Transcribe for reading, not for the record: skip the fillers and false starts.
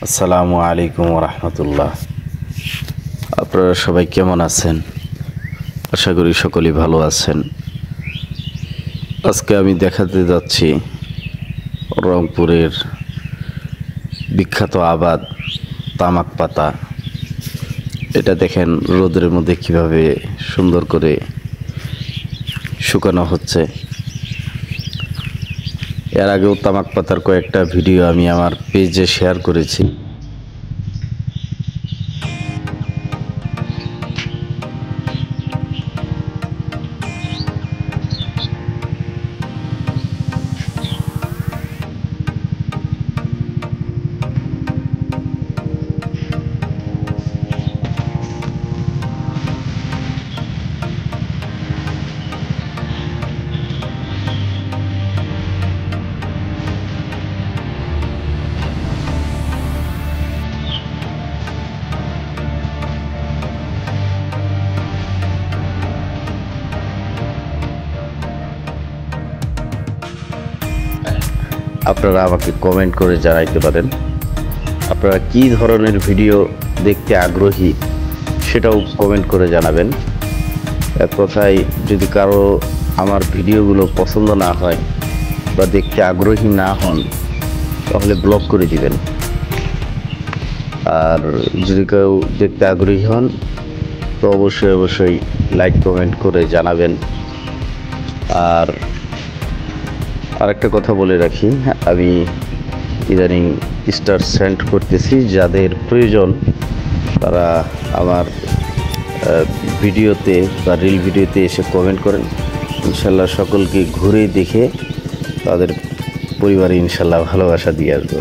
আসসালামু আলাইকুম রহমতুল্লাহ। আপনারা সবাই কেমন আছেন? আশা করি সকলেই ভালো আছেন। আজকে আমি দেখাতে যাচ্ছি রংপুরের বিখ্যাত আবাদ তামাক পাতা। এটা দেখেন রোদের মধ্যে কিভাবে সুন্দর করে শুকানো হচ্ছে। এর আগেও তামাক পাতার কয়েকটা ভিডিও আমি আমার পেজে শেয়ার করেছি। আপনারা আমাকে কমেন্ট করে জানাইতে পারেন আপনারা কী ধরনের ভিডিও দেখতে আগ্রহী, সেটাও কমেন্ট করে জানাবেন। এক কথায় যদি কারো আমার ভিডিওগুলো পছন্দ না হয় বা দেখতে আগ্রহী না হন তাহলে ব্লক করে দিবেন। আর যদি কেউ দেখতে আগ্রহী হন তো অবশ্যই লাইক কমেন্ট করে জানাবেন। আর আরেকটা কথা বলে রাখি, আমি ইদানিং স্টার সেন্ড করতেছি। যাদের প্রয়োজন তারা আমার ভিডিওতে বা রিল ভিডিওতে এসে কমেন্ট করেন। ইনশাল্লাহ সকলকে ঘুরে দেখে তাদের পরিবারে ইনশাল্লাহ ভালোবাসা দিয়ে আসবো।